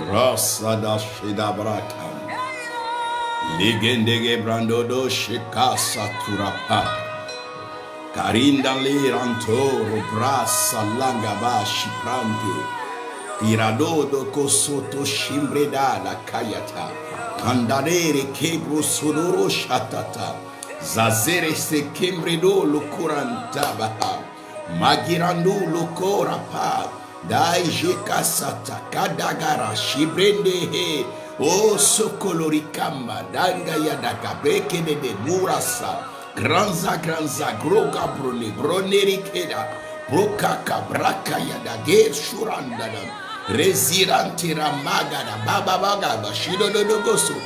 Rasada Shida Braka Ligendege Brandodo Shikasa Turapa Karinda Lirantoro Brasa Langaba Shiprante Piradodo Kosoto Shimbredada Kayata Kandarere Kebro Sonoro Shatata Zazere Se Kembredo Lukurantabaha Magirando Lukorapa Dai Jekasata Kadagara Shibrende He O Sokolorikamba Danga Yadaka Breke de Murasa Granza Groga Brune Broneri Keda Brokaka Braka Yadage Shurandana Resirante Ramagada Baba Baga Shido Dogoso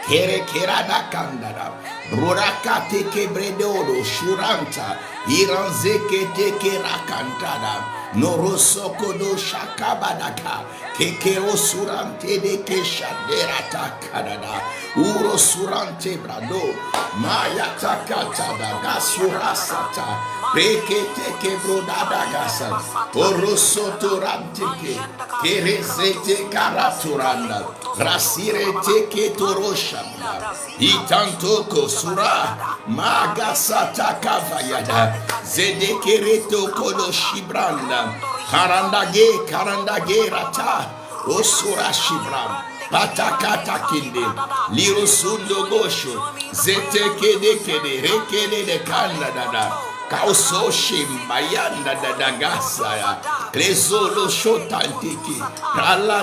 Kere Kerada Kandada Broraka Teke Bredodo Shuranta Iranzeke Teke Rakantada Norosoko do Shakabadaka Keke Osurante de Keshaderata Kanada Uro Surante Brado Maya Takatada Gasurasata Peke Teke Brodada Gasa Orosoto Ranteke Kerezete Karaturanda Rasire Teke Toroshamda Itantoko Sura Magasata Kavayada Zedekereto Kodo Shibranda Karandage Rata Osura Shibram Patakata Kinde Lirosundo Gosho Zete Kede Rekede de Kanada Kauso Shimbayanda Dagasaya Klesolo Shotantiki Rala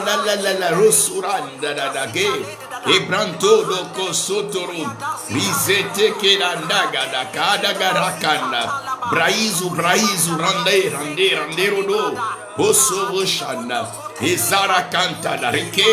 la Rosuranda Dage Ebranto doko sotorum Rizete kerandaga da kada garakanda Braizu rande rodo Oso oshanda Ezara kanta da reke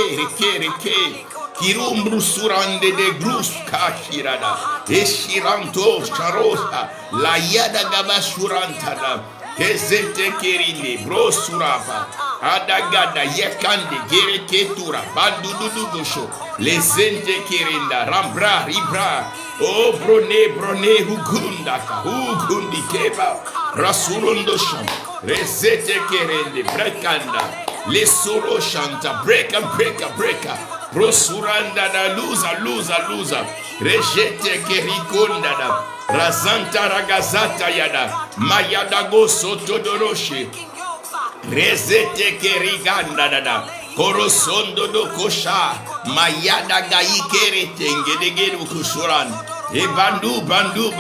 Kirumbru surande de grus kashirada Eshiranto sharosa La yada gaba surantada Ezete kerinde bro surapa Adagada yekande gere ketura Bandudu gosho Lezente kerenda rambra ribra O brone Hugundi keba Rasurundo sham Rezete kerende brekanda Lesoro shanta breka Prosuranda da luza Rejete kerikonda da Razanta ragazata yada Mayada goso todoroshi Rezete keriganda dada Korosondo do kosha Mayada gayi kere tengedegede kushuran Bandu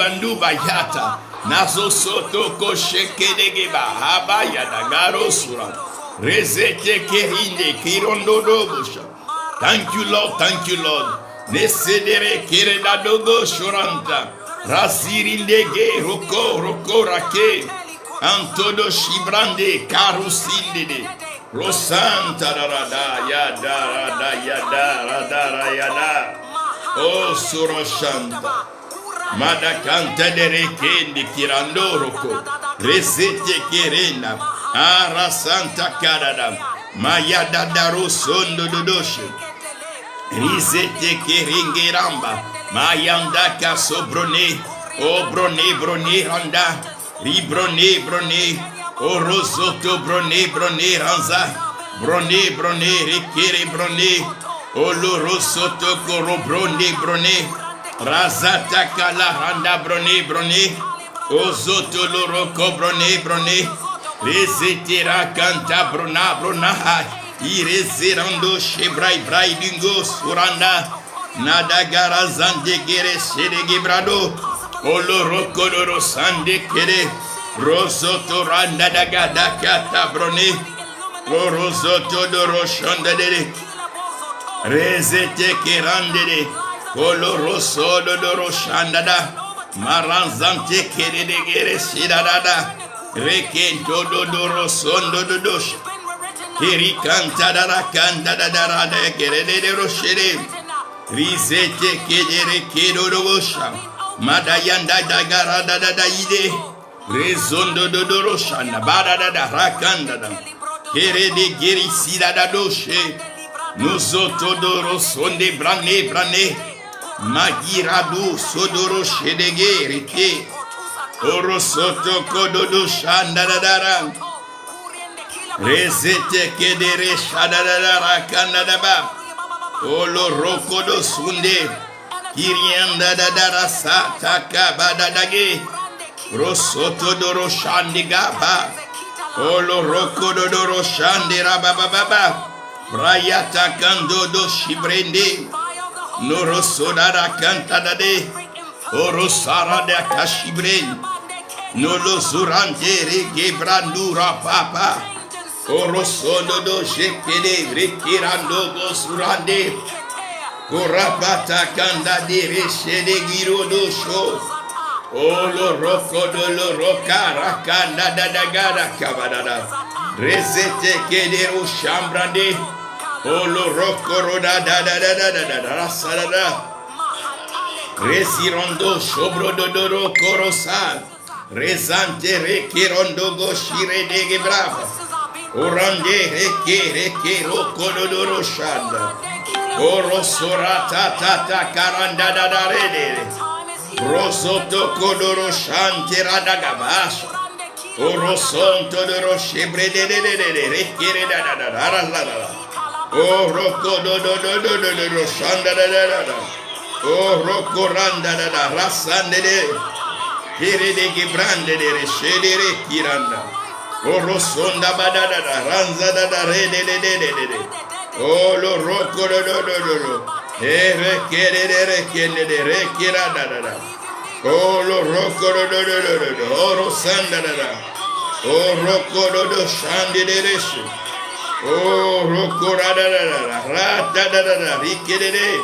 bayata Nazo soto koshe kedegeba Habayada garo suran Rezete kerinde kirondo dobusha Thank you Lord Nesedere kere da dogo shuranta Rasirindege roko rake Antodo Shibrande Karusindede Rosanta Rada Yada O Soroshanta Madakanta de Rekendi Kirandoroko Resete Kerena Ara Santa Karada Mayada Darosondo Dodoshe Risete Keringiramba Mayandaka Sobrone O brone Randa Ribrone, o rosoto brone ranza, brone, rekere brone, o lo rosoto koro brone, razata kala randa brone, o zoto lo roko brone, resetera canta brona, irezerando shebrai dingo suranda, nada garazande gere sede gebrado, Olo rokodoro sande kere rosoto randa daga dakata brone rosoto doro shonda dere rezete kerande olo rosodo doro shanda da maranzante kere de gere sidada rekento doro sondo dodosh keri kanta dara kanda dara de kere de roshere rizete kedere kedo bosha Madayanda dagara da ide rezondo dodoro shanda bada da rakanda da Kere de gerisi da da doshe. Nous otodoro sonde brane brane. Magiradu sodoro shedege reke. Orosoto kododo shandadadara. Rezete kedere shadadadara kanadaba. Olo rokodo sunde. Kirianda dadara sataka badadage. Rosoto doro shandigaba. Olo rokodo doro shandira bababa. Brayata kandodo shibrende. Noro sodara kantadade. Oro sarada kashibren. Nolo zurante rege brandura papa. Oro sododo shekele rekirando go surande. Korapata kanda de reshede girodo sho. Olo roko dolo roka rakanda dadagara kabadada. Rezete kedero shambrande. Olo roko roda dadadadadada rasadada. Resirondo shobrododoro korosa. Rezante rekirondo goshire dege brava. Orande reke rokododoro shanda. Oro sorata tata karanda da rede. Rosoto kodoro shante radagabasha. Oro sonto doro shebre de rekere da. Oro kodododododoro shanda da. Oro koranda da rasande de. Kere de gebrande de reshede rekiranda. Oro sonda badada ranza da rede de. Oh, lo rocco do. Rekele de rekira da. Oh, lo rocco do. Oro sanda da. Oh, rocco do shandi de reshi. Oh, rocco da. Rata da. Rikede de.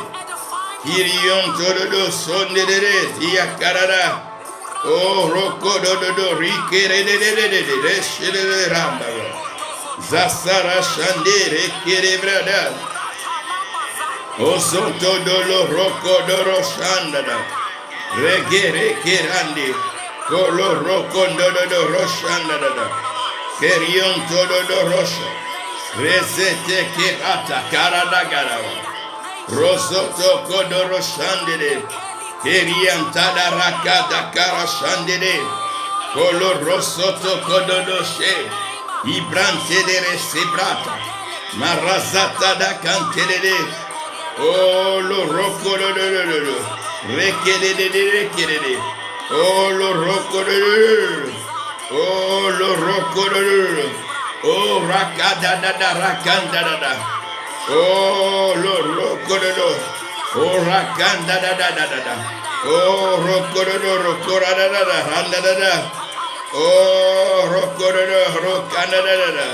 Kirion todo sonde de. Tia karada. Oh, rocco do. Rikere de. Reshi de ramba. Zasara shandere kere brada. Osoto dolo roko doro shandada. Regere kerande. Kolo roko dodo roshandada. Kerion todo do rosha. Rezete kerata karada garawa. Rosoto kodoro shandede. Kerian tada rakada kara shandede. Kolo rosoto kododo she. Ibrante de sebrata, marazata da cantelede, oh lo rocco do, rekede, oh lo rocco do, oh lo rocco do, oh rakada da rakanda da, oh lo rocco do, oh rakanda da, oh rocco do, randa da. Oh, roccanada.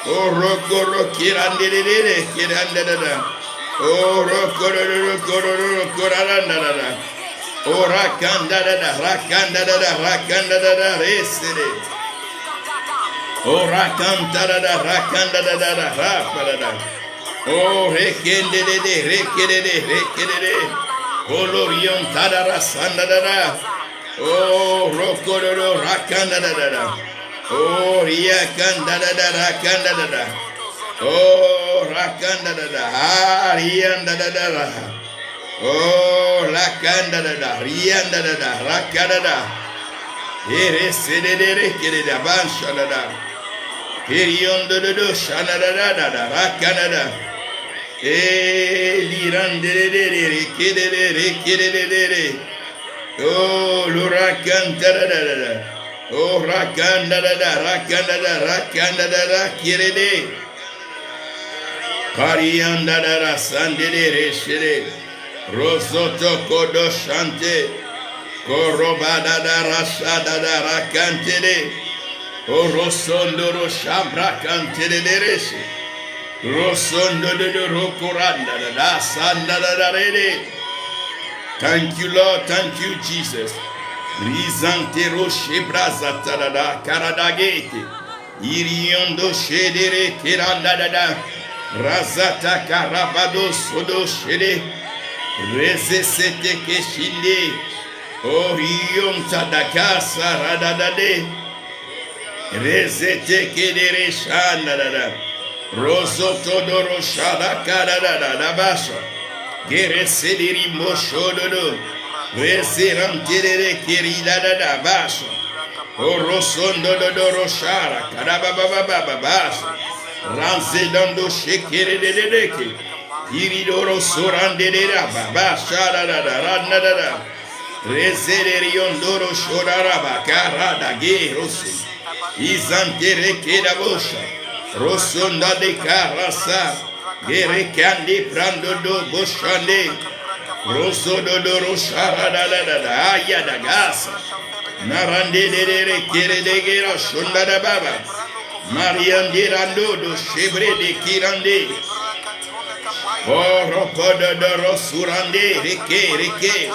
Oh, kirandada. Oh, roccoranda. Oh, rakandada, resere. Oh, rakandada, rapada. Oh, rekende. Oh, lorion tadara sandada. Oh, rokododo rakandada. Oh, riakandada rakandada. Oh, rakandada. Ah, riandada. Oh, rakandada. Riandada. Rakadada. Eresedere kededa banshadada. Kiriondodo shanadada. Rakadada. Lirandere kedere. Oh, rakandada. Oh, rakandada, kirede. Kariandada, sandede, reshede. Rosoto kodo shante. Korobada, rashada, rakantede. Oh, rosondoro shabra kantede, reshe. Rosondo rokuranda, da sandada, rede. Thank you, Lord. Thank you, Jesus. Rizantero shebrazatada karadagete. Iriondo shedere kerandada. Razata karabado sodo shede. Rezesete keshinde. Orion tadakasa radadade. Rezete kedere shandada. Rosoto doro shada kadada basha. Geresediri moshododo. Reserantere keridada basha. Orosondo doro shara kadababa basha. Ranzedando shekere de deke. Iridoro sorande de baba shada da. Rezerion doro shodaraba karada gerosu. Izantere keda bosha. Rosonda de karasa. Gere kandi prando do boshande. Rosodo doro shara da ayada gasa. Narande de kere de gera shonda da baba. Mariande rando do shebre de kirande. Oro kodo do rosurande reke.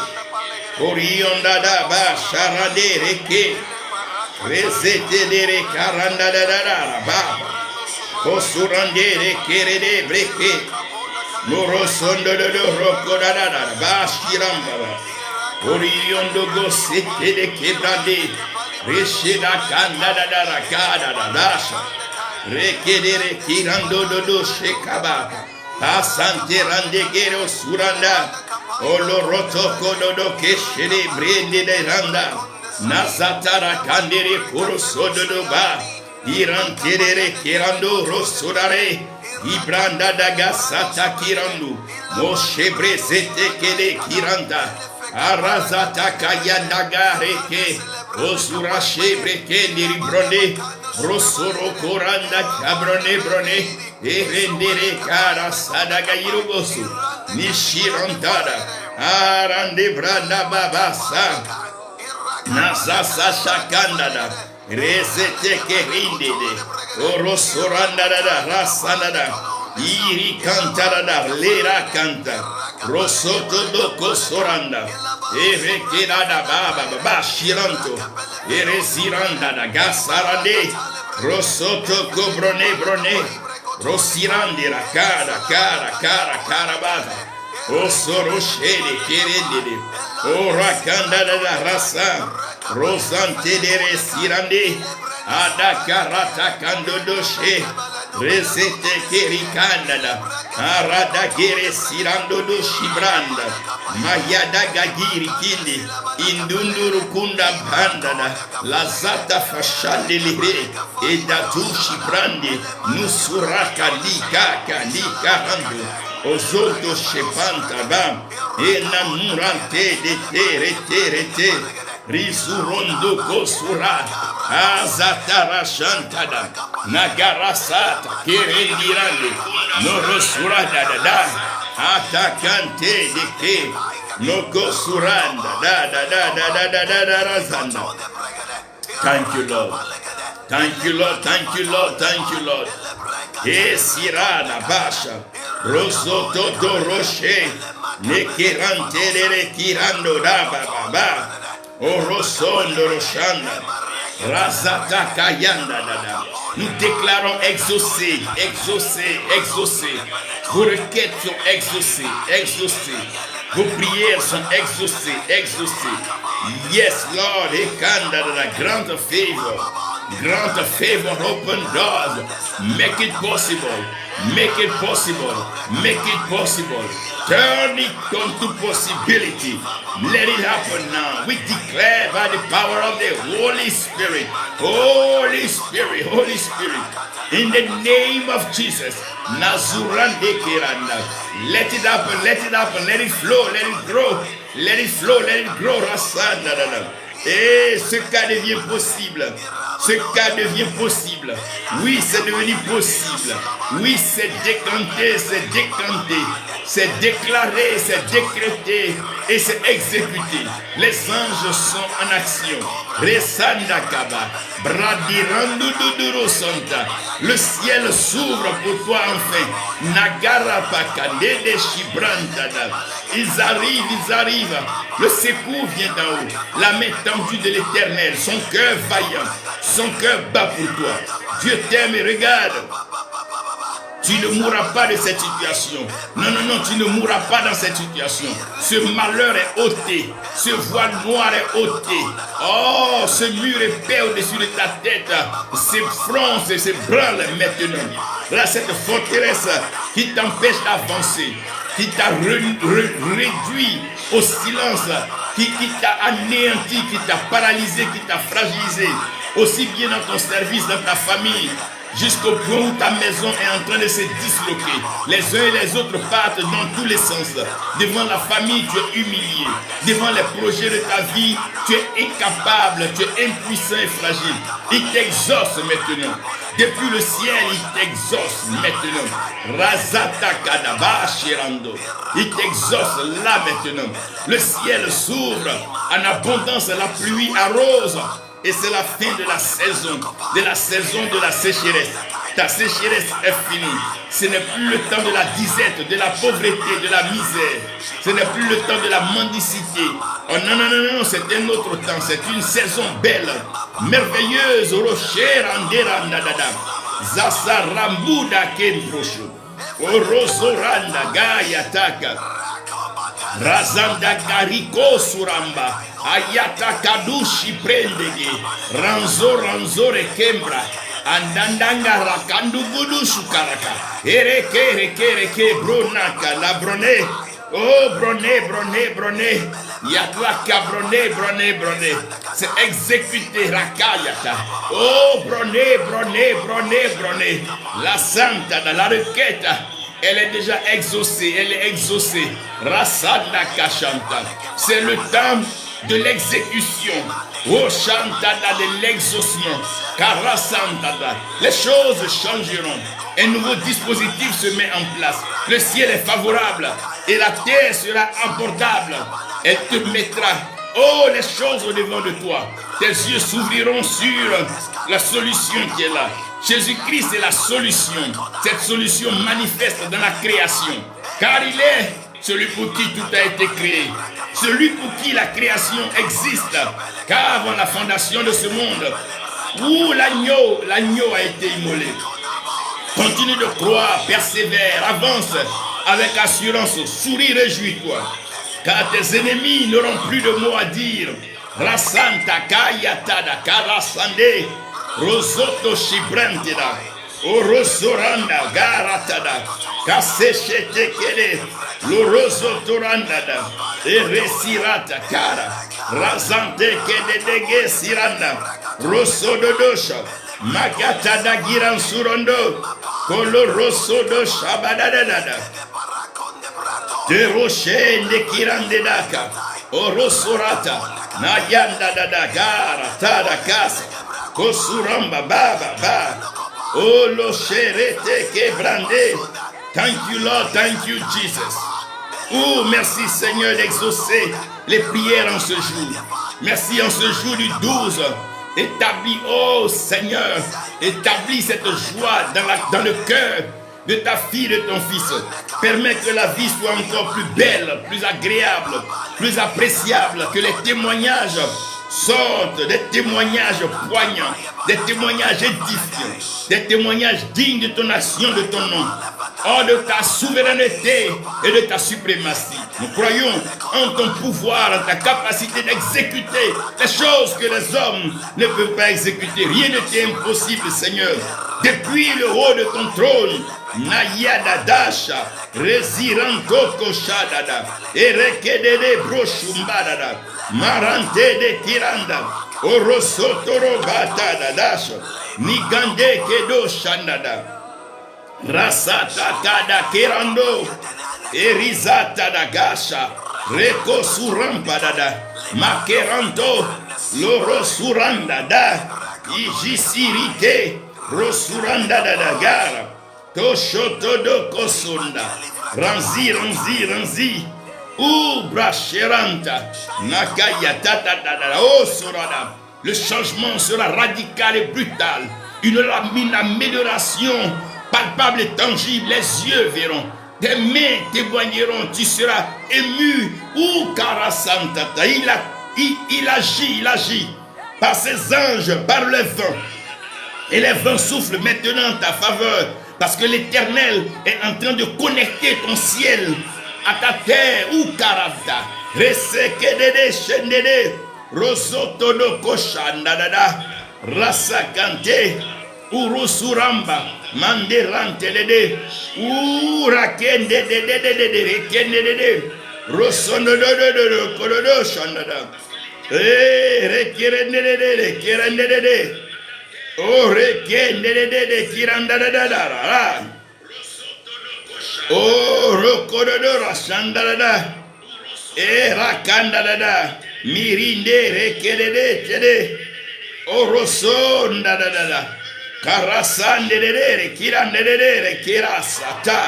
Orionda da ba sharade reke. Rezete de re karanda da baba. Osurande reke de breke. Morosondo do roko da ba shiramba. Oriondo go sete de kebrande. Reshida kanda da rakada da dasha. Reke de re kirando do shekaba. Asante rande gero suranda. Oloroto kododo keshede brende de randa. Nazatara kandere kuro sododo ba. Irantere kirando rosodare. Ibranda daga sata kirandu. Moshe brezete kede kiranda. Arazata kayanda reke. Osura shebre kendi bronde. Rosoro koranda kabrone. Erendere kara sadaga irugosu. Nishirandada. Arande branda babasa. Nasasa shakandada. Rezete kerindede. Orosorandada rasanada. Iri cantarada. Lera canta. Rosoto doko soranda. Ere kerada baba shiranto. Ere siranda gasarande. Rosoto brone. Rosirande la cara bada. Osoro shede kerendede. Ora kandada da rasa. Rosante de resirande. Ada karata kandodoshe. Resete kerikandada. Arada gere sirando do shibranda. Mayada gagiri kindi. Indunduru kunda bandada. Lazata fashande lire. Edatu shibrande. Nusuraka lika hando. Ozoto shepanta bam. Enamurante de terete. Risurondo kosura. Azatara shantada. Nagarasata kerendirande. Norosura da. Atakante de ke. Noko suranda. Da razanda. Thank you, Lord. Thank you, Lord. Esirada basha. Rosoto do roche. Nekirante de kirando da baba. Orosondo roshanda. Razata kayanda dada. Nous déclarons exaucé. Vos requêtes sont exaucées. Vos prières sont exaucées. Yes, Lord. Ekanda dada. Grant favor, open doors. Make it possible. Turn it into possibility. Let it happen now. We declare by the power of the Holy Spirit. In the name of Jesus. Nazurande kiranda. Let it happen. Let it flow. Let it grow. Rasanda. Et ce cas devient possible. Oui, c'est devenu possible. Oui, c'est décanté. C'est déclaré, c'est décrété et c'est exécuté. Les anges sont en action. Resanda kaba. Bradirandu duduru santa. Le ciel s'ouvre pour toi enfin. Nagara pakande de shibrantada. Ils arrivent. Le secours vient d'en haut. La main tendue de l'Éternel. Son cœur vaillant. Son cœur bat pour toi. Dieu t'aime et regarde. Tu ne mourras pas de cette situation. Non, non, non, tu ne mourras pas dans cette situation. Ce malheur est ôté. Ce voile noir est ôté. Oh, ce mur épais au-dessus de ta tête s'effronce et s'ébranle maintenant. Là, cette forteresse qui t'empêche d'avancer, qui t'a réduit au silence, qui t'a anéanti, qui t'a paralysé, qui t'a fragilisé, aussi bien dans ton service, dans ta famille, jusqu'au point où ta maison est en train de se disloquer. Les uns et les autres partent dans tous les sens. Devant la famille, tu es humilié. Devant les projets de ta vie, tu es incapable, tu es impuissant et fragile. Il t'exauce maintenant. Depuis le ciel, il t'exauce maintenant. Razata Kadaba Shirando. Il t'exauce là maintenant. Le ciel s'ouvre en abondance, la pluie arrose. Et c'est la fin de la saison de la sécheresse. Ta sécheresse est finie. Ce n'est plus le temps de la disette, de la pauvreté, de la misère. Ce n'est plus le temps de la mendicité. Oh non, non, non, non, c'est un autre temps. C'est une saison belle, merveilleuse. Rocher Andera Nadada. Zasa Rambuda Kenprosho. Orosoranda Gayataka. Razanda Gariko Suramba. Ayata Kadushi Prendege. Ranzo Rekembra. Andandanga Rakandu Gudu Sukaraka. Reke Bronaka. La Broné. Oh Broné. Yatlaka Broné. C'est exécuté Rakayata. Oh Broné. La Santa, la requête. Elle est déjà exaucée. Rasada Kashanta. C'est le temps de l'exécution. Oh Shantada de l'exaucement. Karasantada. Les choses changeront. Un nouveau dispositif se met en place. Le ciel est favorable et la terre sera abordable. Elle te mettra, oh, les choses au devant de toi. Tes yeux s'ouvriront sur la solution qui est là. Jésus-Christ est la solution. Cette solution manifeste dans la création. Car il est celui pour qui tout a été créé. Celui pour qui la création existe. Car avant la fondation de ce monde, où l'agneau a été immolé. Continue de croire, persévère, avance avec assurance, souris, réjouis-toi. Car tes ennemis n'auront plus de mots à dire. Rasanta Kayatada Karasande. Rosoto Shibrantida, Orosoranda, Garatada, Kaseshete Kele, Lorosotorandada, Eresirata Kara, Razante Kedege Siranda, Rosododosha, Magatada Giran Surondo, Kolorosodo Shabadadada, De Roche de Kirandedaka, Orosorata, Nayanda Dada Gara, Tada Kasa. Kosuramba Baba. Oh lo cherete quebrandé. Thank you Lord, thank you Jesus. Oh merci Seigneur d'exaucer les prières en ce jour. Merci en ce jour du 12. Établis, oh Seigneur, établis cette joie dans le cœur de ta fille, de ton fils. Permets que la vie soit encore plus belle, plus agréable, plus appréciable, que les témoignages sortent, des témoignages poignants, des témoignages édifiants, des témoignages dignes de ton action, de ton nom, hors de ta souveraineté et de ta suprématie. Nous croyons en ton pouvoir, en ta capacité d'exécuter les choses que les hommes ne peuvent pas exécuter. Rien ne t'est impossible, Seigneur. Depuis le haut de ton trône, Nayada Dasha, Resiranto Koshadada, Erekedede Broshumbadada, Marante de Tiranda, Orosotoro Batada Dasha, Nigande Kedo Shandada, Rasata Kada Kirando, Erizata da Gasha, Reko Surampadada, Makeranto, Loro Suranda da, Ijisirite, Rosuranda da Gara, Toshotodo Kosunda, Ranzi, Brasheranta, Nakayatata da Osurada. Le changement sera radical et brutal. Une amélioration palpable et tangible. Les yeux verront. Tes mains témoigneront. Tu seras ému. Karasantata. Il agit par ses anges, par le vent. Et les vents soufflent maintenant en ta faveur. Parce que l'Éternel est en train de connecter ton ciel à ta terre. Ou karabda. Resekedede shendede. Rosotono koshandadada. Rasakante. Urusuramba. Manderantelede. Urakende de rekende. Rosonodododo kolodo shandada. Rekirende. Oh, rekende kirandadada. Oh, rokododora shandada. Rakandada. Mirinde rekede tede. Oh, rosondadada. Karasandede kirandede kirasata.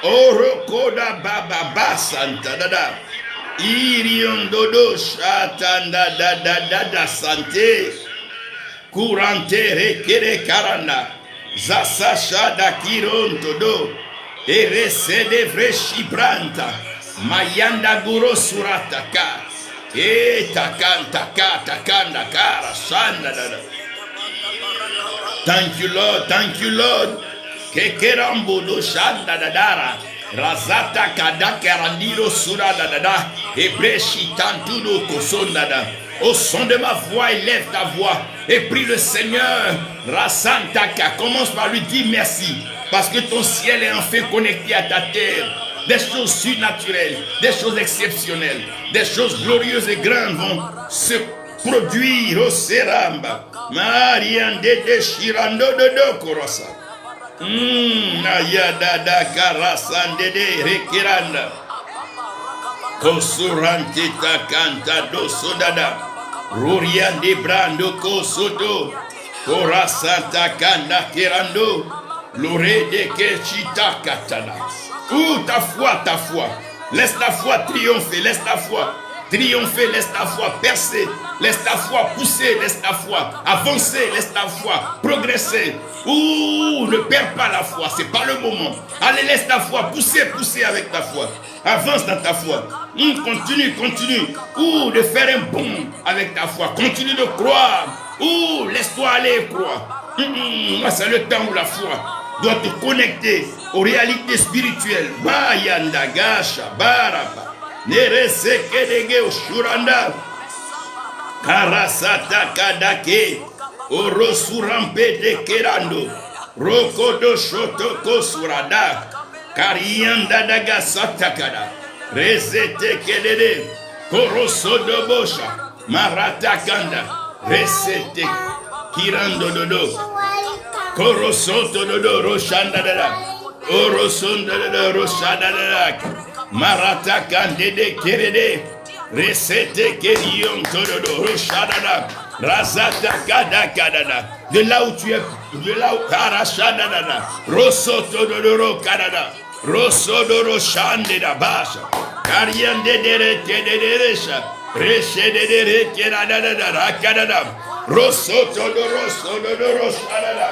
Oh, rokoda baba basantadada. Iriondodo shatanda sante. Kurante rekere karanda. Zasasha da kirontodo. Erese de vreshibranta. Mayanda guro surataka. Takanta kara shandada. Thank you, Lord. Thank you, Lord. Kekerambodo shandadadara. Razata kadakarandiro suradadada. Ebreshi tantudo kosondada. Au son de ma voix, élève ta voix et prie le Seigneur. Rasantaka, commence par lui dire merci. Parce que ton ciel est enfin connecté à ta terre. Des choses surnaturelles, des choses exceptionnelles, des choses glorieuses et grandes vont se produire au Seramba. Mariande de Shirando de Korosa. Ayadada Karasande de Rekiranda. Kosurante takanta do sodada. Rurian de brando kosoto. Korasanta kanda kirando. Lore de kechita katana. Ta foi. Laisse ta foi triompher, laisse ta foi triompher, laisse ta foi percer, laisse ta foi pousser, laisse ta foi avancer, laisse ta foi progresser. Ne perds pas la foi, c'est pas le moment. Allez, laisse ta foi pousser avec ta foi. Avance dans ta foi. Continue. De faire un bond avec ta foi. Continue de croire. Laisse-toi aller croire. C'est le temps où la foi doit te connecter aux réalités spirituelles. Bayanda gasha baraba. Neresekedege ushuranda. Karasata kadake. Orosurampe de kerando. Rokodo shotoko surada. Karianda daga satakada. Resete kedede. Korosodo bosha. Maratakanda. Resete kirando dodo. Korosoto dodo roshanda dada. Orosonda dodo roshanda dada. Maratakande de kerede. Resete kerion todo roshanda dada. Razata kada kadada. De là où tu es, de là où karashanda dada. Rosoto dodo kadada. Rosodoro shande da basha. Kariande de resha. Reshe de rekerada dada kadada. Rosoto dodo shadada.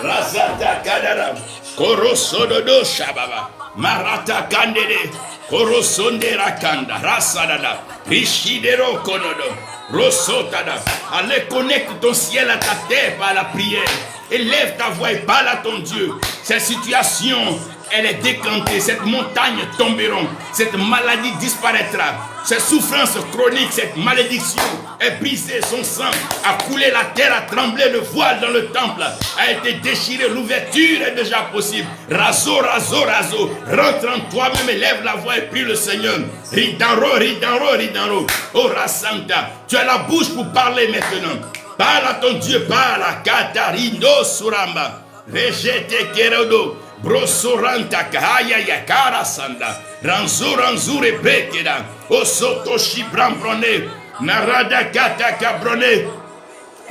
Razata kadara. Korosododo shababa. Marata kandede. Korosonde rakanda. Rasadada. Rishidero konodo. Rosotada. Allez, connecte ton ciel à ta terre par la prière. Élève ta voix et parle à ton Dieu. Cette situation, elle est décantée. Cette montagne tomberont. Cette maladie disparaîtra. Cette souffrance chronique, cette malédiction est brisée. Son sang a coulé, la terre a tremblé. Le voile dans le temple a été déchiré. L'ouverture est déjà possible. Razo. Rentre en toi-même, élève la voix et prie le Seigneur. Ridaro. Oh Rasanta, tu as la bouche pour parler maintenant. Parle à ton Dieu, parle à Katarindo Suramba. Rejete Kerodo. Brosoranta Kahaya Karasanda. Ranzur et Bekeda. Osoto Shibram Brone. Narada Kata Cabrone.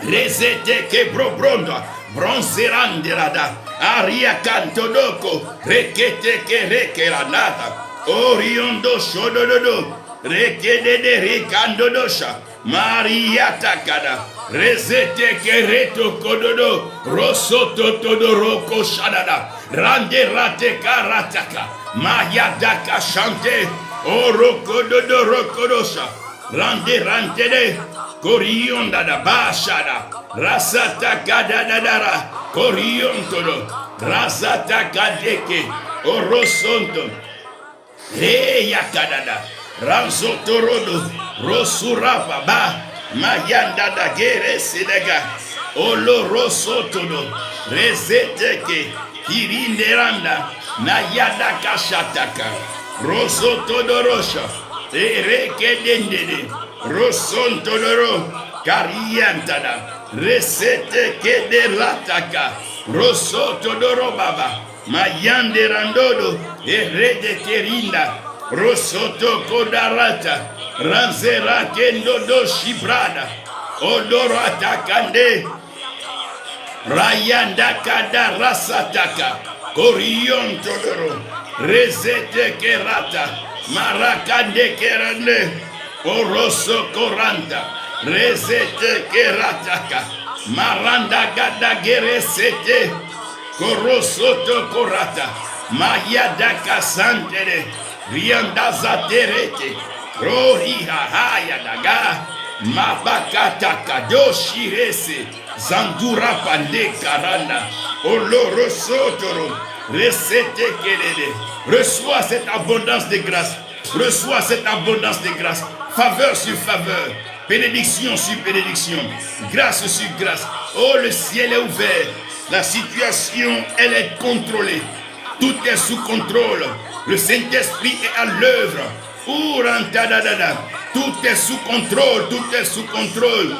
Rezete Kebrobronda. Bronzeranderada. Aria Cantodoko. Rekete Kerekeranata. Oriondo Shododo. Rekede de Rikandodosha. Maria takada. Rezete kereto kododo. Rosoto todoroko shadada. Rande rate karataka. Maya daka chante. Oroko dodo rokodosha. Rande rantede. Korion dada bashada. Rasata kadadadara. Korion todo. Rasata kadeke. Orosonto. Yakadada. Ranzotorodo. Rosurapa ba. Mayanda da gere sedega. Olo rosotodo. Rezeteke. Kirinderanda. Nayada kashataka. Rosotodorosha. Ereke dendede. Rosontodoro. Kariantada. Reseteke de rataka. Rosotodoro baba. Mayande randodo. Erede kerinda. Rosoto kodarata. Ranzera kendodo shibrada. Odorata kande. Rayanda kada rasataka. Korion todoro. Rezete kerata. Marakande kerande. Oroso koranta. Rezete kerataka. Maranda gada geresete. Korosoto korata. Mayadaka santere. Rianda zaterete. Rohiha haya daga. Mabakata kadoshi rese. Zandura pande karanda. Oloro sotoro. Resete kerede. Reçois cette abondance de grâce. Reçois cette abondance de grâce. Faveur sur faveur. Bénédiction sur bénédiction. Grâce sur grâce. Oh, le ciel est ouvert. La situation, elle est contrôlée. Tout est sous contrôle. Le Saint-Esprit est à l'œuvre. Tout est sous contrôle. Tout est sous contrôle.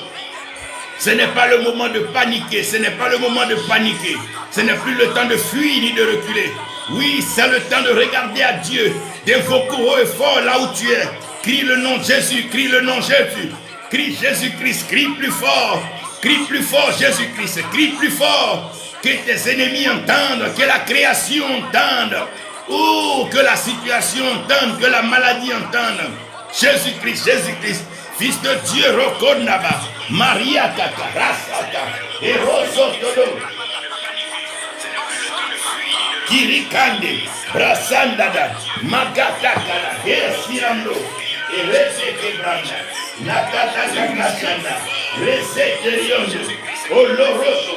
Ce n'est pas le moment de paniquer. Ce n'est pas le moment de paniquer. Ce n'est plus le temps de fuir ni de reculer. Oui, c'est le temps de regarder à Dieu. D'invoquer haut et fort là où tu es. Crie le nom de Jésus. Crie le nom de Jésus. Crie Jésus-Christ. Crie plus fort. Crie plus fort Jésus-Christ. Crie plus fort. Que tes ennemis entendent. Que la création entende. Oh, que la situation entende. Que la maladie entende. Jésus-Christ. Jésus-Christ. Fils de Dieu, Rokonaba, Maria Kaka, Rasaka, et Rosotodo, Kirikande, Brasandada, Magatakala, Gesirando, et Reseke Branda, Nakata Kakashanda, Reseke Riondo, Oloroso.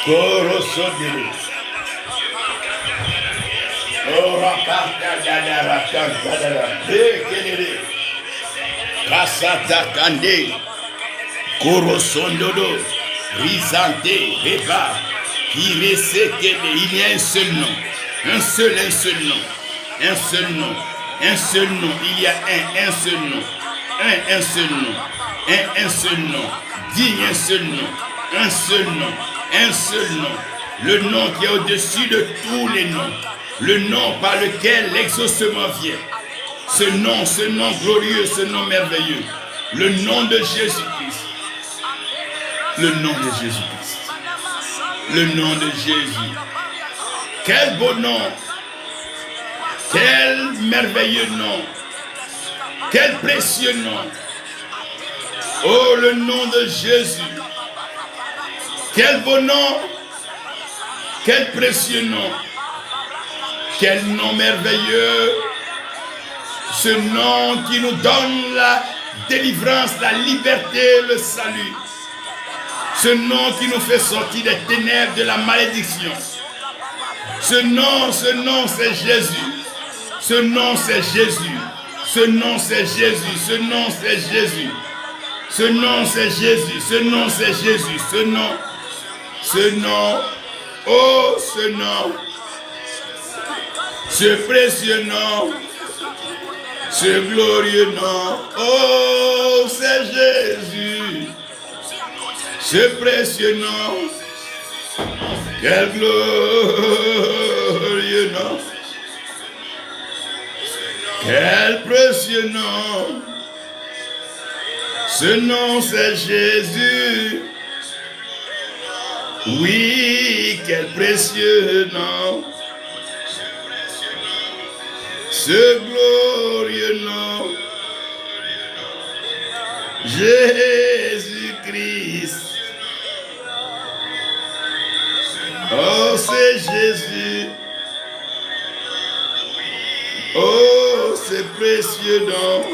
Korosodele. Kasata kande. Korosondodo. Risante. Reba. Kiresekede. Il y a un seul nom. Un seul nom. Un seul nom. Un seul nom. Il y a un seul nom. Un seul nom, un seul nom, digne un seul nom, un seul nom, un seul nom, le nom qui est au-dessus de tous les noms, le nom par lequel l'exaucement vient, ce nom glorieux, ce nom merveilleux, le nom de Jésus-Christ, le nom de Jésus-Christ, le nom de Jésus, quel beau nom, quel merveilleux nom. Quel précieux nom. Oh, le nom de Jésus. Quel beau nom. Quel précieux nom. Quel nom merveilleux. Ce nom qui nous donne la délivrance, la liberté, le salut. Ce nom qui nous fait sortir des ténèbres, de la malédiction. Ce nom, c'est Jésus. Ce nom, c'est Jésus. Ce nom c'est Jésus, ce nom c'est Jésus, ce nom c'est Jésus, ce nom c'est Jésus, ce nom, oh ce nom, ce précieux nom, ce glorieux nom, oh c'est Jésus, ce précieux nom, quel glorieux nom. Quel précieux nom, Ce nom c'est Jésus. Oui, quel précieux nom. Ce glorieux nom. Jésus-Christ. Oh, c'est Jésus. Oh, c'est précieux nom.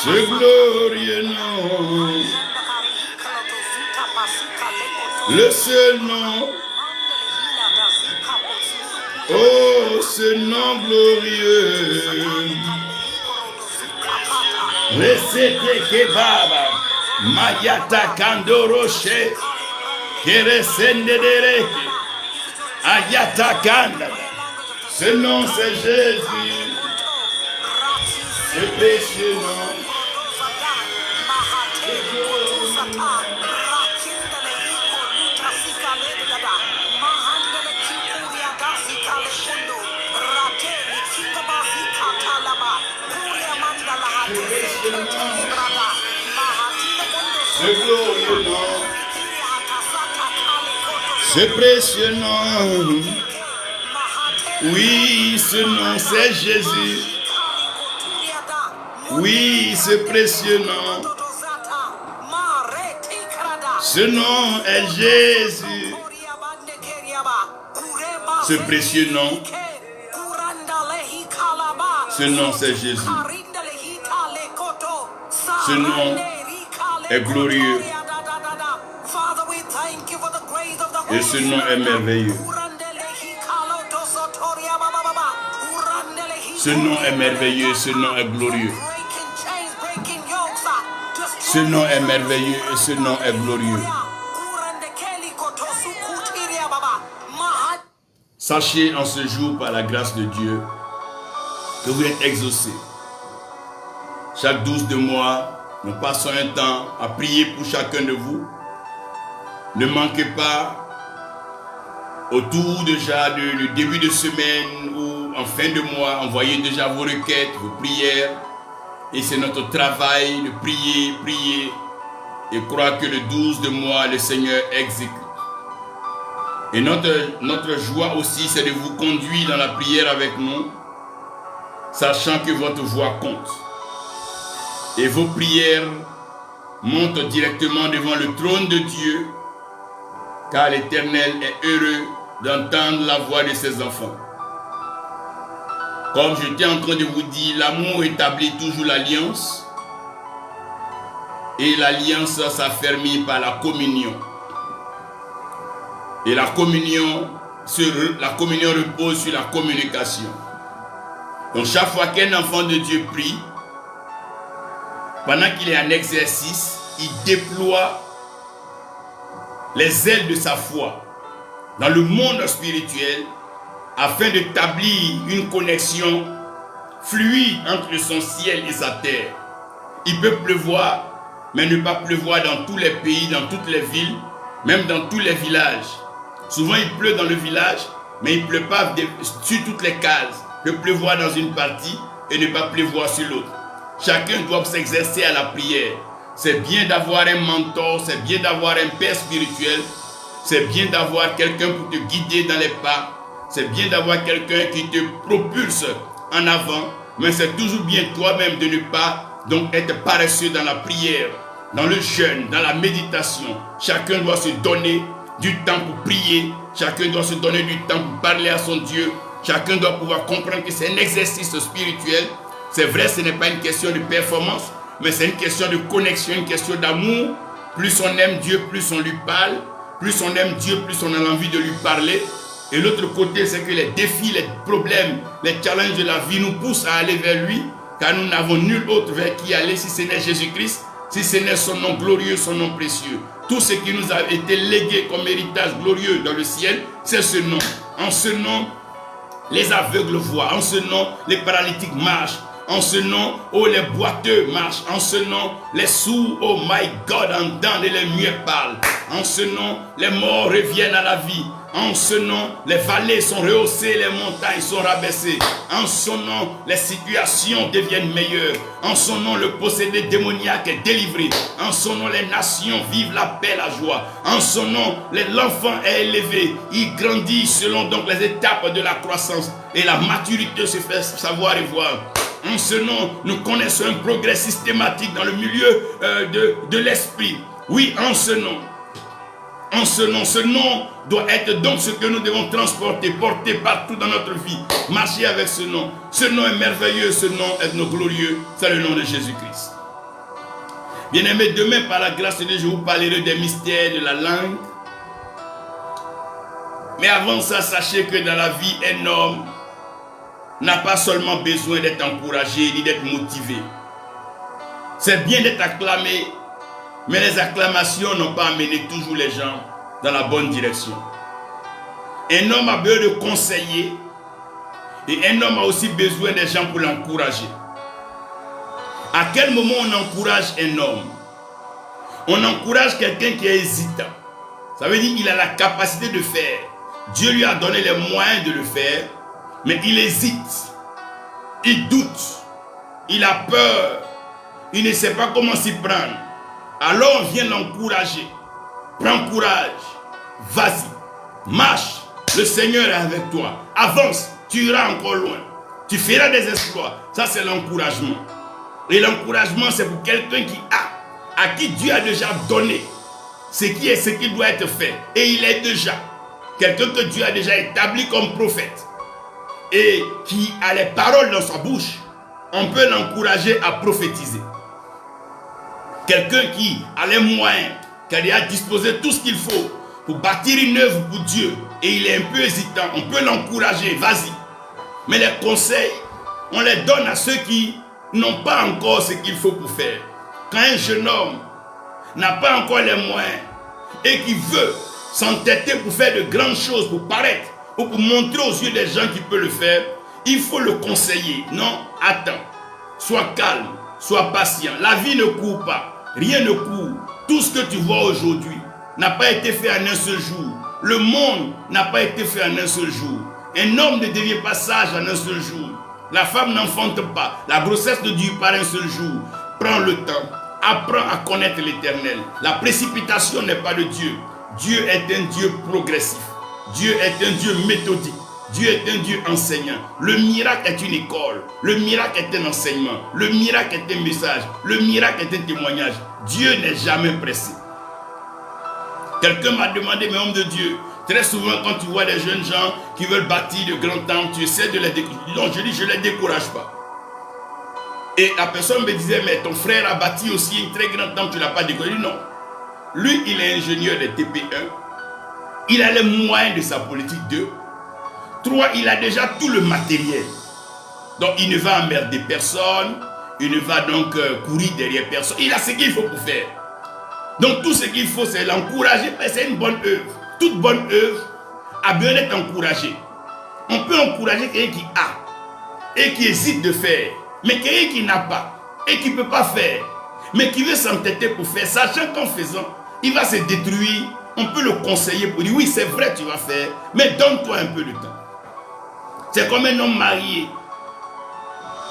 Ce glorieux nom. Le seul nom. Oh, ce nom glorieux. Recete kebaba. Mayata kandoroche. Keresende dereke. Ayata kanda. Ce nom c'est Jésus. Ce précieux nom. Ce glorieux nom. Ce précieux nom. Oui, ce nom c'est Jésus. Oui, ce précieux nom. Ce nom est Jésus. Ce précieux nom. Ce nom c'est Jésus. Ce nom est glorieux. Et ce nom est merveilleux. Ce nom est merveilleux, ce nom est glorieux. Ce nom est merveilleux et ce nom est glorieux. Sachez en ce jour, par la grâce de Dieu, que vous êtes exaucés. Chaque 12 de mois, nous passons un temps à prier pour chacun de vous. Ne manquez pas, autour déjà du début de semaine ou en fin de mois, envoyez déjà vos requêtes, vos prières. Et c'est notre travail de prier, prier et croire que le 12 de mois, le Seigneur exécute. Et notre joie aussi, c'est de vous conduire dans la prière avec nous, sachant que votre voix compte. Et vos prières montent directement devant le trône de Dieu, car l'Éternel est heureux d'entendre la voix de ses enfants. Comme j'étais en train de vous dire, l'amour établit toujours l'alliance. Et l'alliance s'affermit par la communion. Et la communion repose sur la communication. Donc chaque fois qu'un enfant de Dieu prie, pendant qu'il est en exercice, il déploie les ailes de sa foi dans le monde spirituel afin d'établir une connexion fluide entre son ciel et sa terre. Il peut pleuvoir, mais ne pas pleuvoir dans tous les pays, dans toutes les villes, même dans tous les villages. Souvent il pleut dans le village, mais il ne pleut pas sur toutes les cases. Il peut pleuvoir dans une partie et ne pas pleuvoir sur l'autre. Chacun doit s'exercer à la prière. C'est bien d'avoir un mentor, c'est bien d'avoir un père spirituel, c'est bien d'avoir quelqu'un pour te guider dans les pas, c'est bien d'avoir quelqu'un qui te propulse en avant, mais c'est toujours bien toi-même de ne pas donc être paresseux dans la prière, dans le jeûne, dans la méditation. Chacun doit se donner du temps pour prier, chacun doit se donner du temps pour parler à son Dieu, chacun doit pouvoir comprendre que c'est un exercice spirituel. C'est vrai, ce n'est pas une question de performance, mais c'est une question de connexion, une question d'amour. Plus on aime Dieu, plus on lui parle. Plus on aime Dieu, plus on a envie de lui parler. Et l'autre côté, c'est que les défis, les problèmes, les challenges de la vie nous poussent à aller vers lui, car nous n'avons nul autre vers qui aller si ce n'est Jésus-Christ, si ce n'est son nom glorieux, son nom précieux. Tout ce qui nous a été légué comme héritage glorieux dans le ciel, c'est ce nom. En ce nom, les aveugles voient. En ce nom, les paralytiques marchent. En ce nom, oh, les boiteux marchent. En ce nom, les sourds, oh my God, entendent et les muets parlent. En ce nom, les morts reviennent à la vie. En ce nom, les vallées sont rehaussées, les montagnes sont rabaissées. En son nom, les situations deviennent meilleures. En son nom, le possédé démoniaque est délivré. En son nom, les nations vivent la paix, la joie. En son nom, l'enfant est élevé. Il grandit selon donc les étapes de la croissance. Et la maturité se fait savoir et voir. En ce nom, nous connaissons un progrès systématique dans le milieu de l'esprit. Oui, en ce nom. En ce nom doit être donc ce que nous devons transporter, porter partout dans notre vie. Marcher avec ce nom. Ce nom est merveilleux, ce nom est glorieux. C'est le nom de Jésus-Christ. Bien-aimés, demain, par la grâce de Dieu, je vous parlerai des mystères de la langue. Mais avant ça, sachez que dans la vie, un homme n'a pas seulement besoin d'être encouragé ni d'être motivé. C'est bien d'être acclamé, mais les acclamations n'ont pas amené toujours les gens dans la bonne direction. Un homme a besoin de conseiller et un homme a aussi besoin des gens pour l'encourager. À quel moment on encourage un homme? On encourage quelqu'un qui est hésitant. Ça veut dire qu'il a la capacité de faire. Dieu lui a donné les moyens de le faire, mais il hésite. Il doute. Il a peur. Il ne sait pas comment s'y prendre. Alors on vient l'encourager. Prends courage. Vas-y. Marche. Le Seigneur est avec toi. Avance. Tu iras encore loin. Tu feras des exploits. Ça, c'est l'encouragement. Et l'encouragement, c'est pour quelqu'un à qui Dieu a déjà donné ce qui doit être fait. Et il est déjà quelqu'un que Dieu a déjà établi comme prophète. Et qui a les paroles dans sa bouche. On peut l'encourager à prophétiser. Quelqu'un qui a les moyens, qui a disposé tout ce qu'il faut pour bâtir une œuvre pour Dieu et il est un peu hésitant, on peut l'encourager, vas-y. Mais les conseils, on les donne à ceux qui n'ont pas encore ce qu'il faut pour faire. Quand un jeune homme n'a pas encore les moyens et qui veut s'entêter pour faire de grandes choses, pour paraître ou pour montrer aux yeux des gens qu'il peut le faire, il faut le conseiller. Non, attends, sois calme, sois patient. La vie ne court pas, rien ne court. Tout ce que tu vois aujourd'hui n'a pas été fait en un seul jour. Le monde n'a pas été fait en un seul jour. Un homme ne devient pas sage en un seul jour. La femme n'enfante pas. La grossesse ne dure pas un seul jour. Prends le temps. Apprends à connaître l'Éternel. La précipitation n'est pas de Dieu. Dieu est un Dieu progressif. Dieu est un Dieu méthodique. Dieu est un Dieu enseignant. Le miracle est une école. Le miracle est un enseignement. Le miracle est un message. Le miracle est un témoignage. Dieu n'est jamais pressé. Quelqu'un m'a demandé, mais homme de Dieu, très souvent quand tu vois des jeunes gens qui veulent bâtir de grands temples, tu essaies de les décourager. Non, je dis, je ne les décourage pas. Et la personne me disait, mais ton frère a bâti aussi un très grand temple, tu ne l'as pas découragé. Non. Lui, il est ingénieur de TP1. Il a les moyens de sa politique 2. 3, il a déjà tout le matériel. Donc, il ne va emmerder personne. Il ne va donc courir derrière personne. Il a ce qu'il faut pour faire. Donc, tout ce qu'il faut, c'est l'encourager. C'est une bonne œuvre. Toute bonne œuvre a besoin d'être encouragée. On peut encourager quelqu'un qui a et qui hésite de faire. Mais quelqu'un qui n'a pas et qui ne peut pas faire, mais qui veut s'entêter pour faire, sachant qu'en faisant, il va se détruire. On peut le conseiller pour dire, oui, c'est vrai, tu vas faire, mais donne-toi un peu de temps. C'est comme un homme marié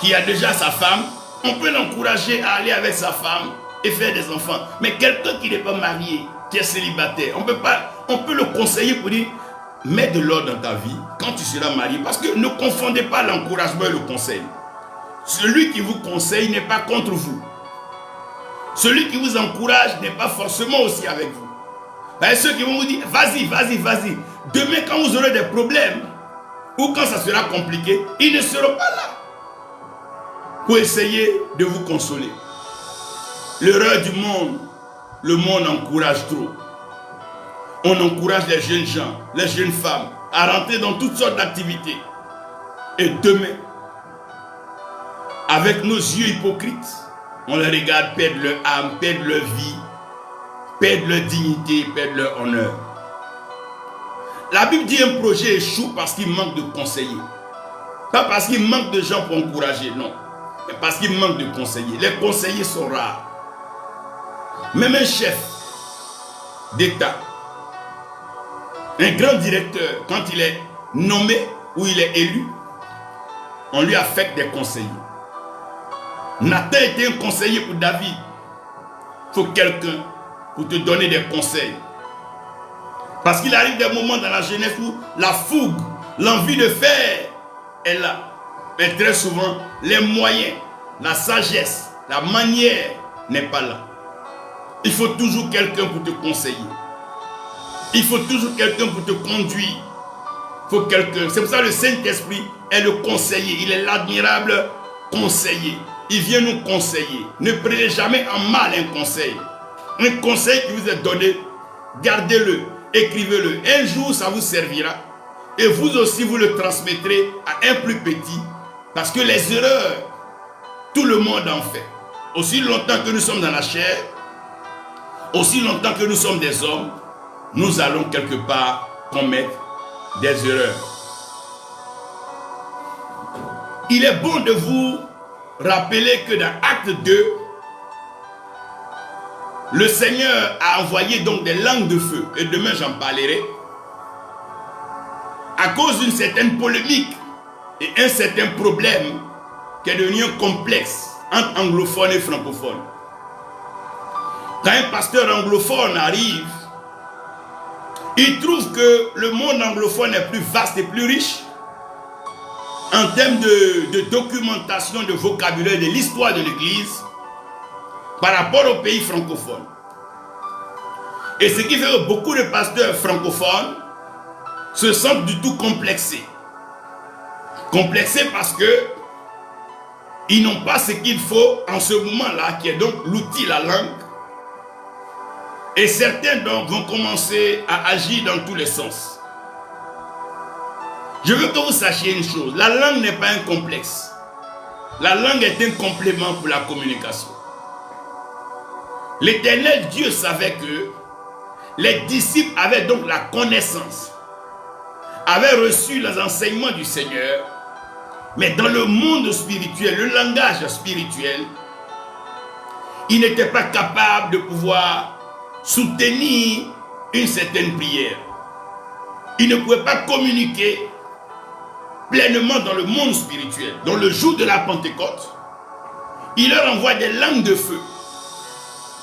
qui a déjà sa femme. On peut l'encourager à aller avec sa femme et faire des enfants. Mais quelqu'un qui n'est pas marié, qui est célibataire, on peut le conseiller pour dire, mets de l'ordre dans ta vie quand tu seras marié. Parce que ne confondez pas l'encouragement et le conseil. Celui qui vous conseille n'est pas contre vous. Celui qui vous encourage n'est pas forcément aussi avec vous. Ben, ceux qui vont vous dire, vas-y, vas-y, vas-y. Demain, quand vous aurez des problèmes, ou quand ça sera compliqué, ils ne seront pas là pour essayer de vous consoler. L'erreur du monde, le monde encourage trop. On encourage les jeunes gens, les jeunes femmes à rentrer dans toutes sortes d'activités. Et demain, avec nos yeux hypocrites, on les regarde perdre leur âme, perdre leur vie, perdre leur dignité, perdre leur honneur. La Bible dit un projet échoue parce qu'il manque de conseillers. Pas parce qu'il manque de gens pour encourager, non. Mais parce qu'il manque de conseillers. Les conseillers sont rares. Même un chef d'État, Un grand directeur, quand il est nommé ou il est élu, on lui affecte des conseillers. Nathan était un conseiller pour David. Il faut quelqu'un pour te donner des conseils. Parce qu'il arrive des moments dans la jeunesse où la fougue, l'envie de faire est là. Mais très souvent, les moyens, la sagesse, la manière n'est pas là. Il faut toujours quelqu'un pour te conseiller. Il faut toujours quelqu'un pour te conduire. Il faut quelqu'un. C'est pour ça que le Saint-Esprit est le conseiller. Il est l'admirable conseiller. Il vient nous conseiller. Ne prenez jamais en mal un conseil. Un conseil qui vous est donné, gardez-le, écrivez-le. Un jour, ça vous servira. Et vous aussi, vous le transmettrez à un plus petit. Parce que les erreurs, tout le monde en fait. Aussi longtemps que nous sommes dans la chair, aussi longtemps que nous sommes des hommes, nous allons quelque part commettre des erreurs. Il est bon de vous rappeler que dans Acte 2, le Seigneur a envoyé donc des langues de feu, et demain j'en parlerai, à cause d'une certaine polémique et un certain problème qui est devenu complexe entre anglophones et francophones. Quand un pasteur anglophone arrive, il trouve que le monde anglophone est plus vaste et plus riche en termes de documentation, de vocabulaire, de l'histoire de l'Église par rapport aux pays francophones. Et ce qui fait que beaucoup de pasteurs francophones se sentent du tout complexés. Complexés parce que ils n'ont pas ce qu'il faut en ce moment-là, qui est donc l'outil, la langue. Et certains donc vont commencer à agir dans tous les sens. Je veux que vous sachiez une chose, la langue n'est pas un complexe. La langue est un complément pour la communication. L'Éternel Dieu savait que les disciples avaient donc la connaissance, avaient reçu les enseignements du Seigneur, mais dans le monde spirituel, le langage spirituel, ils n'étaient pas capables de pouvoir soutenir une certaine prière. Ils ne pouvaient pas communiquer pleinement dans le monde spirituel. Donc le jour de la Pentecôte, il leur envoie des langues de feu.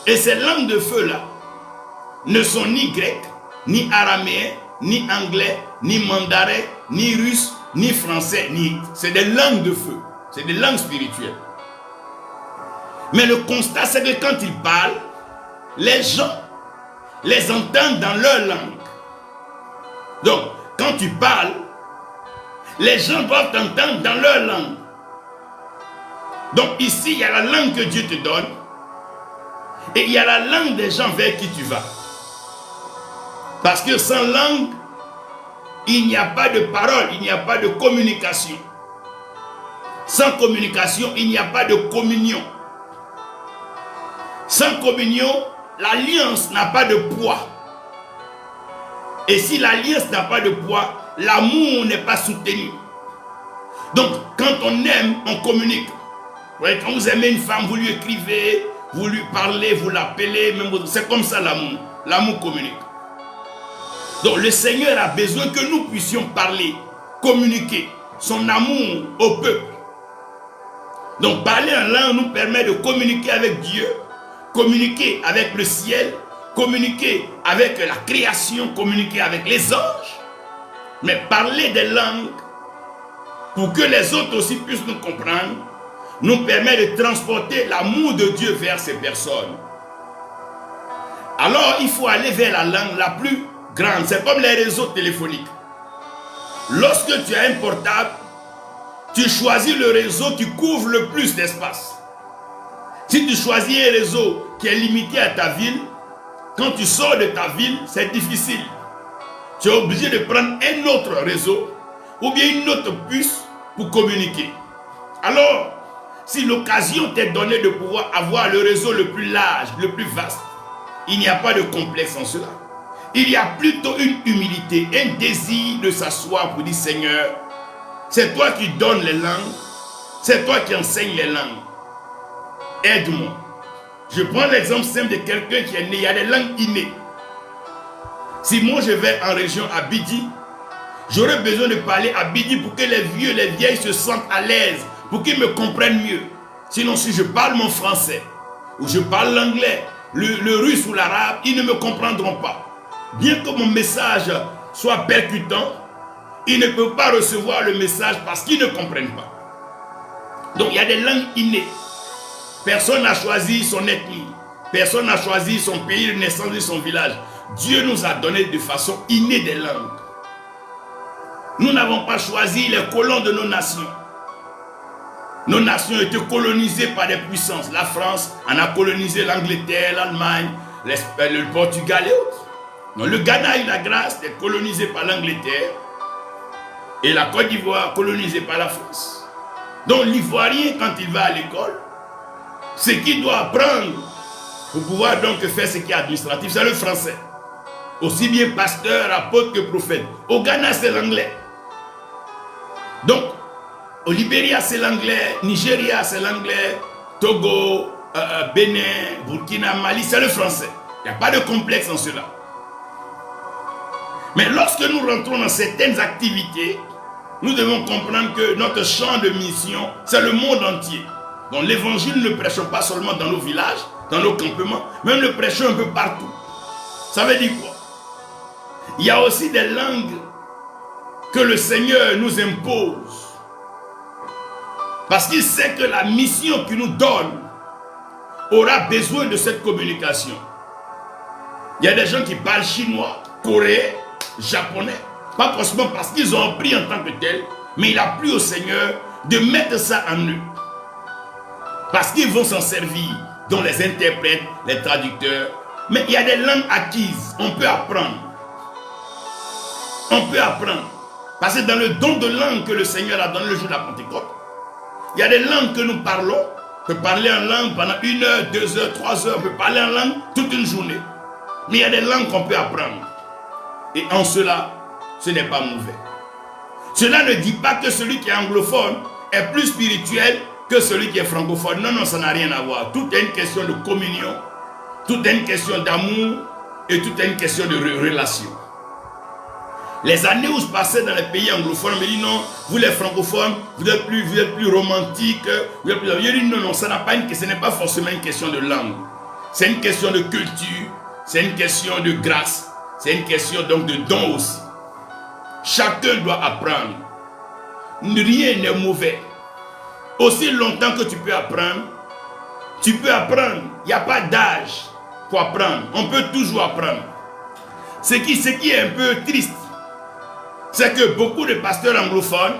Et ces langues de feu-là ne sont ni grecques, ni araméens, ni anglais, ni mandarin, ni russe, ni français, ni... C'est des langues de feu. C'est des langues spirituelles. Mais le constat, c'est que quand ils parlent, les gens les entendent dans leur langue. Donc, quand tu parles, les gens doivent t'entendre dans leur langue. Donc ici, il y a la langue que Dieu te donne et il y a la langue des gens vers qui tu vas. Parce que sans langue, il n'y a pas de parole, il n'y a pas de communication. Sans communication, il n'y a pas de communion. Sans communion, l'alliance n'a pas de poids. Et si l'alliance n'a pas de poids, l'amour n'est pas soutenu. Donc, quand on aime, on communique. Ouais, quand vous aimez une femme, vous lui écrivez, vous lui parlez, vous l'appelez, c'est comme ça l'amour. L'amour communique. Donc, le Seigneur a besoin que nous puissions parler, communiquer son amour au peuple. Donc, parler en langue nous permet de communiquer avec Dieu, communiquer avec le ciel, communiquer avec la création, communiquer avec les anges. Mais parler des langues, pour que les autres aussi puissent nous comprendre, nous permet de transporter l'amour de Dieu vers ces personnes. Alors, il faut aller vers la langue la plus grande. C'est comme les réseaux téléphoniques. Lorsque tu as un portable, tu choisis le réseau qui couvre le plus d'espace. Si tu choisis un réseau qui est limité à ta ville, quand tu sors de ta ville, c'est difficile. Tu es obligé de prendre un autre réseau ou bien une autre puce pour communiquer. Alors, si l'occasion t'est donnée de pouvoir avoir le réseau le plus large, le plus vaste, il n'y a pas de complexe en cela. Il y a plutôt une humilité, un désir de s'asseoir pour dire Seigneur, c'est toi qui donnes les langues, c'est toi qui enseignes les langues. Aide-moi. Je prends l'exemple simple de quelqu'un qui est né, il y a des langues innées. Si moi je vais en région à Bidi, j'aurais besoin de parler à Bidi pour que les vieux, les vieilles se sentent à l'aise, pour qu'ils me comprennent mieux. Sinon, si je parle mon français, ou je parle l'anglais, le russe ou l'arabe, ils ne me comprendront pas. Bien que mon message soit percutant, ils ne peuvent pas recevoir le message parce qu'ils ne comprennent pas. Donc il y a des langues innées. Personne n'a choisi son ethnie. Personne n'a choisi son pays de naissance et son village. Dieu nous a donné de façon innée des langues. Nous n'avons pas choisi les colons de nos nations. Nos nations ont été colonisées par des puissances. La France en a colonisé l'Angleterre, l'Allemagne, le Portugal et autres. Donc, le Ghana a eu la grâce d'être colonisé par l'Angleterre et la Côte d'Ivoire colonisée par la France. Donc l'Ivoirien, quand il va à l'école, ce qu'il doit apprendre pour pouvoir donc faire ce qui est administratif, c'est le français. Aussi bien pasteur, apôtre que prophète. Au Ghana, c'est l'anglais. Donc, au Libéria, c'est l'anglais. Nigeria, c'est l'anglais. Togo, Bénin, Burkina, Mali, c'est le français. Il n'y a pas de complexe en cela. Mais lorsque nous rentrons dans certaines activités, nous devons comprendre que notre champ de mission, c'est le monde entier. Donc l'évangile, ne le prêchons pas seulement dans nos villages, dans nos campements, mais nous le prêchons un peu partout. Ça veut dire quoi? Il y a aussi des langues que le Seigneur nous impose. Parce qu'il sait que la mission qu'il nous donne aura besoin de cette communication. Il y a des gens qui parlent chinois, coréen, japonais. Pas forcément parce qu'ils ont appris en tant que tel, mais il a plu au Seigneur de mettre ça en eux. Parce qu'ils vont s'en servir, dont les interprètes, les traducteurs. Mais il y a des langues acquises, on peut apprendre. On peut apprendre. Parce que dans le don de langue que le Seigneur a donné le jour de la Pentecôte, il y a des langues que nous parlons. On peut parler en langue pendant 1 heure, 2 heures, 3 heures. On peut parler en langue toute une journée. Mais il y a des langues qu'on peut apprendre. Et en cela, ce n'est pas mauvais. Cela ne dit pas que celui qui est anglophone est plus spirituel que celui qui est francophone. Non, non, ça n'a rien à voir. Tout est une question de communion. Tout est une question d'amour. Et tout est une question de relation. Les années où je passais dans les pays anglophones, on me dit non, vous les francophones, vous êtes plus romantiques. Je dis non, non, ça n'a pas ce n'est pas forcément une question de langue. C'est une question de culture. C'est une question de grâce. C'est une question donc de don aussi. Chacun doit apprendre. Rien n'est mauvais. Aussi longtemps que tu peux apprendre, tu peux apprendre. Il n'y a pas d'âge pour apprendre. On peut toujours apprendre. Ce qui est un peu triste, c'est que beaucoup de pasteurs anglophones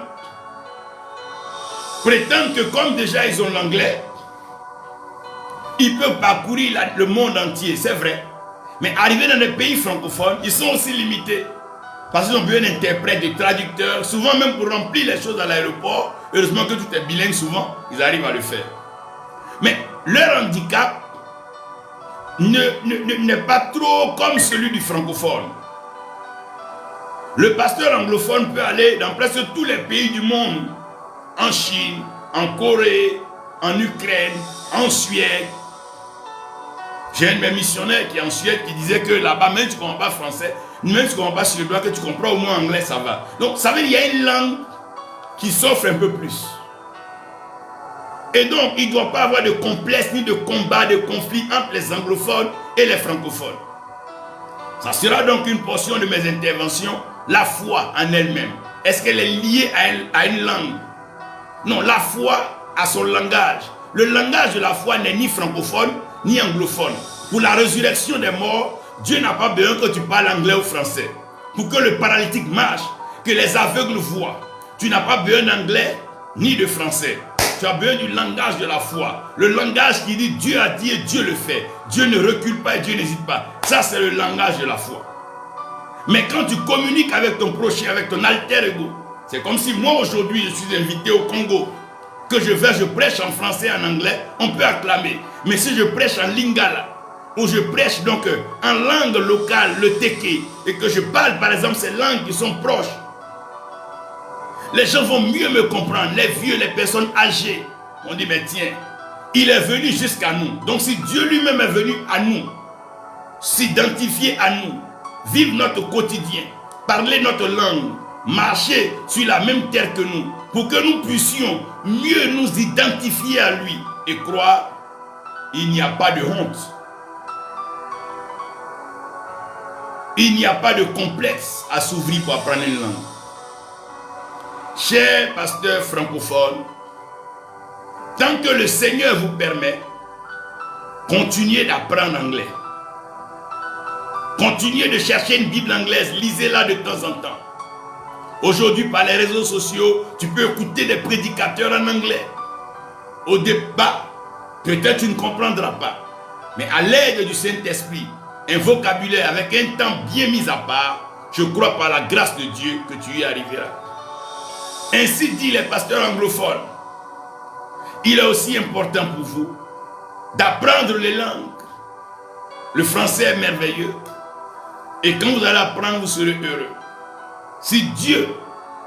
prétendent que comme déjà ils ont l'anglais, ils peuvent parcourir le monde entier, c'est vrai. Mais arriver dans les pays francophones, ils sont aussi limités. Parce qu'ils ont besoin d'interprètes, de traducteurs. Souvent même pour remplir les choses à l'aéroport, heureusement que tout est bilingue souvent, ils arrivent à le faire. Mais leur handicap n'est pas trop comme celui du francophone. Le pasteur anglophone peut aller dans presque tous les pays du monde. En Chine, en Corée, en Ukraine, en Suède. J'ai un de mes missionnaires qui est en Suède qui disait que là-bas, même si tu ne comprends pas français, même si tu ne comprends pas suédois, que tu comprends au moins anglais, ça va. Donc, ça veut dire qu'il y a une langue qui s'offre un peu plus. Et donc, il ne doit pas avoir de complexe, ni de combat, de conflit entre les anglophones et les francophones. Ça sera donc une portion de mes interventions, la foi en elle-même. Est-ce qu'elle est liée à une langue? Non, la foi a son langage. Le langage de la foi n'est ni francophone, ni anglophone. Pour la résurrection des morts, Dieu n'a pas besoin que tu parles anglais ou français. Pour que le paralytique marche, que les aveugles voient, tu n'as pas besoin d'anglais ni de français. Tu as besoin du langage de la foi. Le langage qui dit Dieu a dit et Dieu le fait. Dieu ne recule pas et Dieu n'hésite pas. Ça, c'est le langage de la foi. Mais quand tu communiques avec ton prochain, avec ton alter ego, c'est comme si moi aujourd'hui je suis invité au Congo, que je prêche en français et en anglais, on peut acclamer. Mais si je prêche en lingala, ou je prêche donc en langue locale, le teke, et que je parle par exemple ces langues qui sont proches, les gens vont mieux me comprendre, les vieux, les personnes âgées. On dit, mais tiens, il est venu jusqu'à nous. Donc si Dieu lui-même est venu à nous, s'identifier à nous, vivre notre quotidien, parler notre langue, marcher sur la même terre que nous, pour que nous puissions mieux nous identifier à lui et croire, il n'y a pas de honte. Il n'y a pas de complexe à s'ouvrir pour apprendre une langue. Chers pasteurs francophones, tant que le Seigneur vous permet, continuez d'apprendre l'anglais. Continuez de chercher une Bible anglaise, lisez-la de temps en temps. Aujourd'hui, par les réseaux sociaux, tu peux écouter des prédicateurs en anglais. Au départ, peut-être tu ne comprendras pas. Mais à l'aide du Saint-Esprit, un vocabulaire avec un temps bien mis à part, je crois par la grâce de Dieu que tu y arriveras. Ainsi dit les pasteurs anglophones. Il est aussi important pour vous d'apprendre les langues. Le français est merveilleux. Et quand vous allez apprendre, vous serez heureux. Si Dieu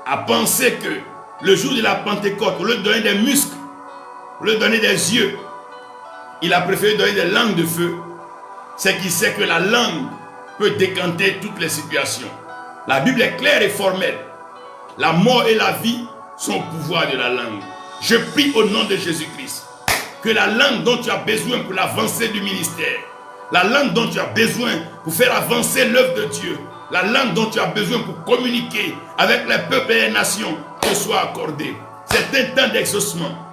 a pensé que le jour de la Pentecôte, au lieu de donner des muscles, au lieu de donner des yeux, il a préféré donner des langues de feu, c'est qu'il sait que la langue peut décanter toutes les situations. La Bible est claire et formelle. La mort et la vie sont au pouvoir de la langue. Je prie au nom de Jésus-Christ que la langue dont tu as besoin pour l'avancée du ministère, la langue dont tu as besoin pour faire avancer l'œuvre de Dieu, la langue dont tu as besoin pour communiquer avec les peuples et les nations te soit accordée. C'est un temps d'exaucement.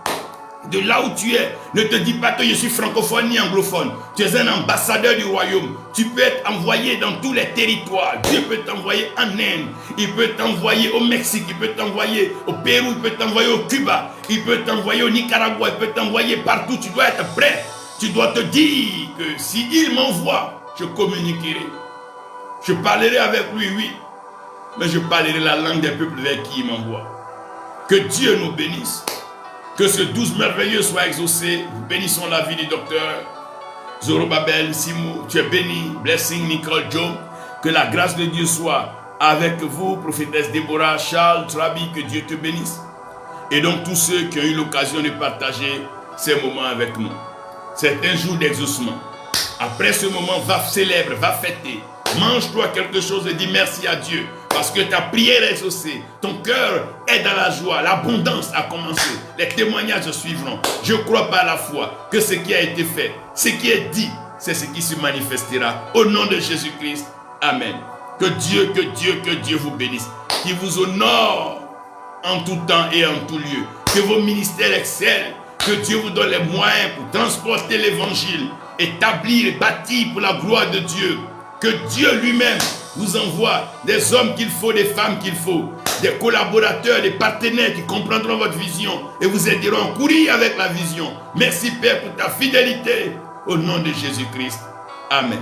De là où tu es, ne te dis pas que je suis francophone ni anglophone. Tu es un ambassadeur du royaume. Tu peux être envoyé dans tous les territoires. Dieu peut t'envoyer en Inde. Il peut t'envoyer au Mexique. Il peut t'envoyer au Pérou. Il peut t'envoyer au Cuba. Il peut t'envoyer au Nicaragua. Il peut t'envoyer partout. Tu dois être prêt. Tu dois te dire que s'il m'envoie, je communiquerai. Je parlerai avec lui, oui. Mais je parlerai la langue des peuples vers qui il m'envoie. Que Dieu nous bénisse. Que ce 12 merveilleux soit exaucé. Nous bénissons la vie du docteur Zorobabel, Simou. Tu es béni. Blessing, Nicole, Joe. Que la grâce de Dieu soit avec vous, prophétesse Déborah, Charles, Trabi. Que Dieu te bénisse. Et donc tous ceux qui ont eu l'occasion de partager ces moments avec nous. C'est un jour d'exaucement. Après ce moment, va célébrer, va fêter. Mange-toi quelque chose et dis merci à Dieu. Parce que ta prière est exaucée. Ton cœur est dans la joie. L'abondance a commencé. Les témoignages suivront. Je crois par la foi que ce qui a été fait, ce qui est dit, c'est ce qui se manifestera. Au nom de Jésus-Christ. Amen. Que Dieu vous bénisse. Qu'il vous honore en tout temps et en tout lieu. Que vos ministères excellent. Que Dieu vous donne les moyens pour transporter l'évangile, établir et bâtir pour la gloire de Dieu. Que Dieu lui-même vous envoie des hommes qu'il faut, des femmes qu'il faut, des collaborateurs, des partenaires qui comprendront votre vision et vous aideront à courir avec la vision. Merci Père pour ta fidélité. Au nom de Jésus-Christ. Amen.